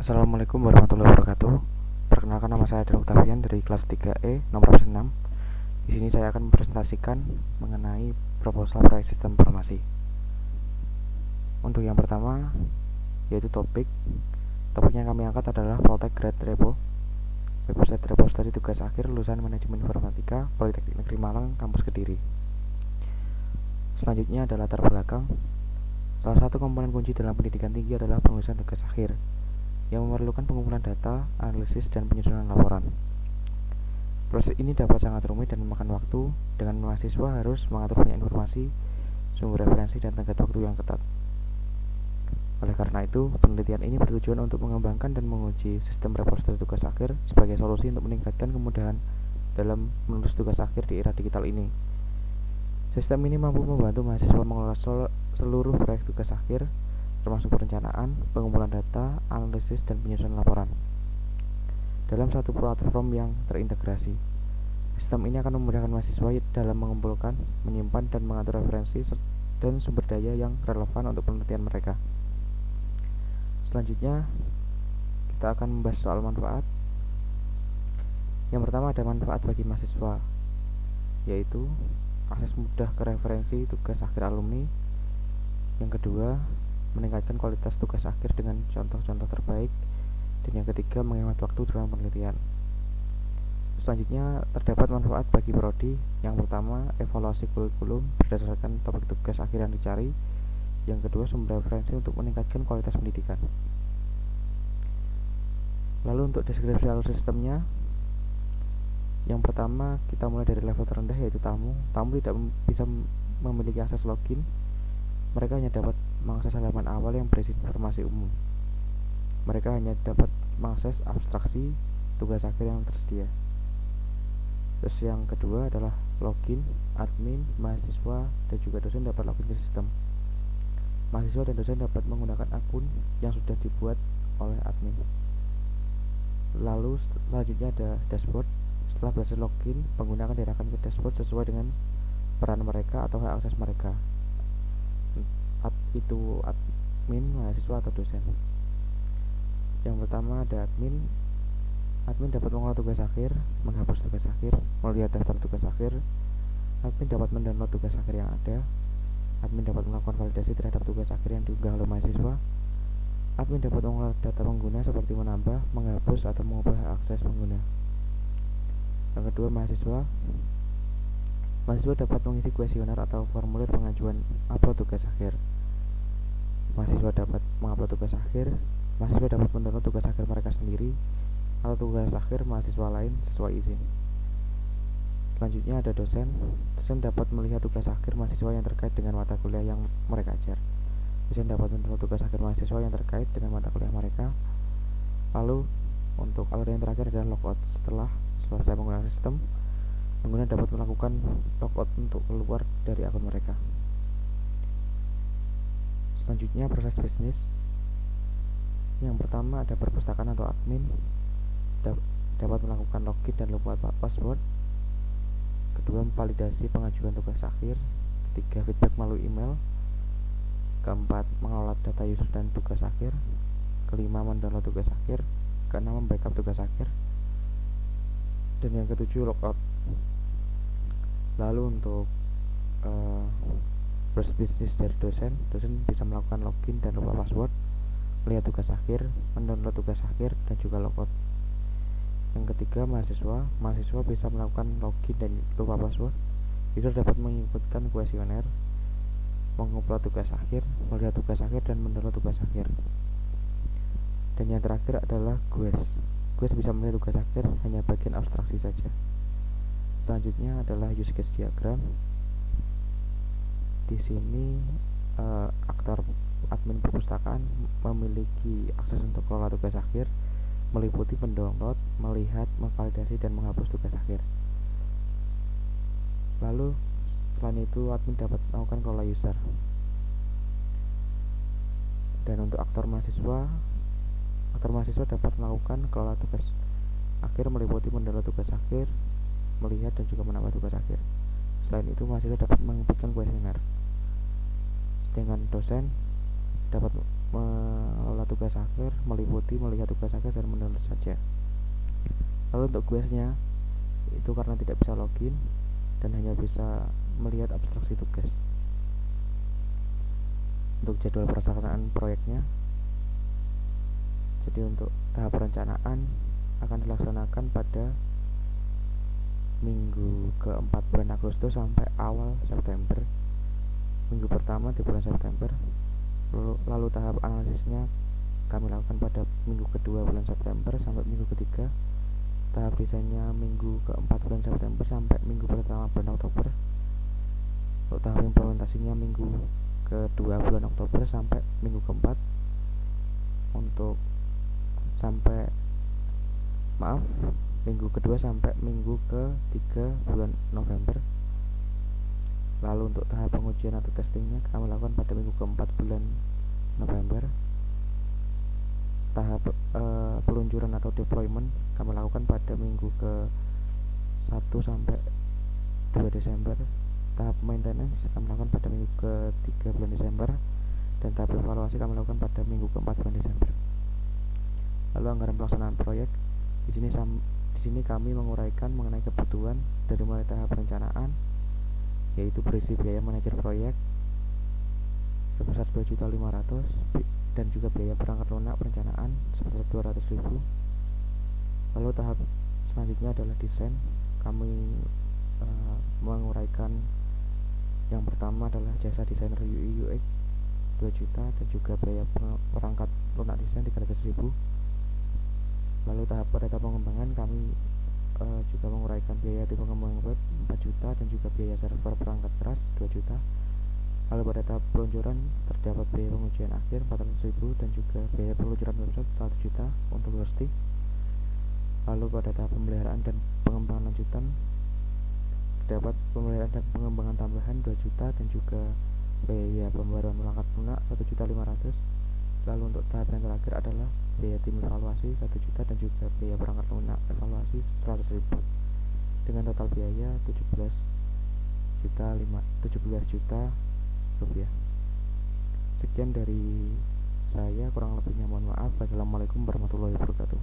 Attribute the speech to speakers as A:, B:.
A: Assalamualaikum warahmatullahi wabarakatuh. Perkenalkan, nama saya adalah Octavian dari kelas 3E nomor absen 6. Di sini saya akan mempresentasikan mengenai proposal proyek sistem informasi. Untuk yang pertama yaitu topik yang kami angkat adalah Poltek Grade Repo, website repository tugas akhir lulusan Manajemen Informatika Politeknik Negeri Malang Kampus Kediri. Selanjutnya adalah latar belakang. Salah satu komponen kunci dalam pendidikan tinggi adalah penulisan tugas akhir yang memerlukan pengumpulan data, analisis, dan penyusunan laporan. Proses ini dapat sangat rumit dan memakan waktu, dengan mahasiswa harus mengatur banyak informasi, sumber referensi, dan tenggat waktu yang ketat. Oleh karena itu, penelitian ini bertujuan untuk mengembangkan dan menguji sistem repository tugas akhir sebagai solusi untuk meningkatkan kemudahan dalam menulis tugas akhir di era digital ini. Sistem ini mampu membantu mahasiswa mengelola seluruh proyek tugas akhir, termasuk perencanaan, pengumpulan data, analisis, dan penyusunan laporan dalam satu platform yang terintegrasi. Sistem ini akan memudahkan mahasiswa dalam mengumpulkan, menyimpan, dan mengatur referensi dan sumber daya yang relevan untuk penelitian mereka. Selanjutnya, kita akan membahas soal manfaat. Yang pertama, ada manfaat bagi mahasiswa, yaitu akses mudah ke referensi tugas akhir alumni. Yang kedua, meningkatkan kualitas tugas akhir dengan contoh-contoh terbaik. Dan yang ketiga, menghemat waktu dalam penelitian. Selanjutnya, terdapat manfaat bagi prodi. Yang pertama, evaluasi kurikulum berdasarkan topik tugas akhir yang dicari. Yang kedua, sumber referensi untuk meningkatkan kualitas pendidikan. Lalu untuk deskripsi alur sistemnya, yang pertama kita mulai dari level terendah, yaitu tamu. Tamu tidak bisa memiliki akses login. Mereka hanya dapat mengakses halaman awal yang berisi informasi umum. Mereka hanya dapat mengakses abstraksi tugas akhir yang tersedia. Terus yang kedua adalah login. Admin, mahasiswa, dan juga dosen dapat login ke sistem. Mahasiswa dan dosen dapat menggunakan akun yang sudah dibuat oleh admin. Lalu selanjutnya ada dashboard. Setelah berhasil login, pengguna akan diarahkan ke dashboard sesuai dengan peran mereka atau hak akses mereka, itu admin, mahasiswa, atau dosen. Yang pertama ada admin. Admin dapat mengolah tugas akhir, menghapus tugas akhir, melihat daftar tugas akhir. Admin dapat mendownload tugas akhir yang ada. Admin dapat melakukan validasi terhadap tugas akhir yang diunggah oleh mahasiswa. Admin dapat mengolah data pengguna seperti menambah, menghapus, atau mengubah akses pengguna. Yang kedua, mahasiswa. Mahasiswa dapat mengisi kuesioner atau formulir pengajuan upload tugas akhir. Mahasiswa dapat mengupload tugas akhir. Mahasiswa dapat mendownload tugas akhir mereka sendiri atau tugas akhir mahasiswa lain sesuai izin. Selanjutnya ada dosen. Dosen dapat melihat tugas akhir mahasiswa yang terkait dengan mata kuliah yang mereka ajar. Dosen dapat mendownload tugas akhir mahasiswa yang terkait dengan mata kuliah mereka. Lalu untuk alur yang terakhir adalah logout. Setelah selesai menggunakan sistem, pengguna dapat melakukan logout untuk keluar dari akun mereka. Selanjutnya proses bisnis. Yang pertama ada perpustakaan atau admin dapat melakukan login dan lupa password. Kedua, validasi pengajuan tugas akhir. Ketiga, feedback melalui email. Keempat, mengelola data user dan tugas akhir. Kelima, mendownload tugas akhir. Keenam, membackup tugas akhir. Dan yang ketujuh, logout. Lalu untuk proses bisnis dari dosen bisa melakukan login dan lupa password, melihat tugas akhir, mendownload tugas akhir, dan juga logout. Yang ketiga, mahasiswa bisa melakukan login dan lupa password. User dapat mengikutkan kuesioner, mengupload tugas akhir, melihat tugas akhir, dan mendownload tugas akhir. Dan yang terakhir adalah GUES. GUES bisa melihat tugas akhir hanya bagian abstraksi saja. Selanjutnya adalah use case diagram. Di sini aktor admin perpustakaan memiliki akses untuk kelola tugas akhir, meliputi mendownload, melihat, memvalidasi, dan menghapus tugas akhir. Lalu selain itu admin dapat melakukan kelola user. Dan untuk aktor mahasiswa dapat melakukan kelola tugas akhir, meliputi mendownload tugas akhir, melihat, dan juga menambah tugas akhir. Selain itu, mahasiswa dapat menginputkan kuesioner. Dengan dosen dapat mengelola tugas akhir, meliputi melihat tugas akhir dan menulis saja. Lalu untuk questnya itu karena tidak bisa login dan hanya bisa melihat abstraksi tugas. Untuk jadwal pelaksanaan proyeknya, jadi untuk tahap perencanaan akan dilaksanakan pada minggu keempat bulan Agustus sampai awal September. Minggu pertama di bulan September. Lalu tahap analisisnya kami lakukan pada minggu kedua bulan September sampai minggu ketiga. Tahap desainnya minggu keempat bulan September sampai minggu pertama bulan Oktober. Untuk tahap implementasinya minggu kedua bulan Oktober sampai minggu keempat. Untuk minggu kedua sampai minggu ketiga bulan November. Lalu untuk tahap pengujian atau testingnya kami lakukan pada minggu keempat bulan November. Tahap peluncuran atau deployment kami lakukan pada minggu ke 1 sampai 2 Desember. Tahap maintenance kami lakukan pada minggu ke 3 bulan Desember. Dan tahap evaluasi kami lakukan pada minggu ke 4 bulan Desember. Lalu anggaran pelaksanaan proyek di sini kami menguraikan mengenai kebutuhan dari mulai tahap perencanaan, yaitu berisi biaya manajer proyek sebesar 2.500.000 dan juga biaya perangkat lunak perencanaan sebesar 200.000. Lalu tahap selanjutnya adalah desain. Kami menguraikan yang pertama adalah jasa desainer UI UX 2 juta dan juga biaya perangkat lunak desain 300.000. Lalu pada tahap pengembangan kami juga menguraikan biaya di pengembangan web 4 juta dan juga biaya server perangkat keras 2 juta. Lalu pada tahap peluncuran terdapat biaya pengujian akhir 400.000 dan juga biaya peluncuran website 1 juta untuk hosting. Lalu pada tahap pemeliharaan dan pengembangan lanjutan terdapat pemeliharaan dan pengembangan tambahan 2 juta dan juga biaya pembaruan perangkat lunak 1.500.000. Lalu untuk tahap yang terakhir adalah biaya tim evaluasi 1 juta dan juga biaya perangkat lunak evaluasi 100.000 dengan total biaya 17 juta rupiah. Sekian dari saya, kurang lebihnya mohon maaf. Wassalamualaikum warahmatullahi wabarakatuh.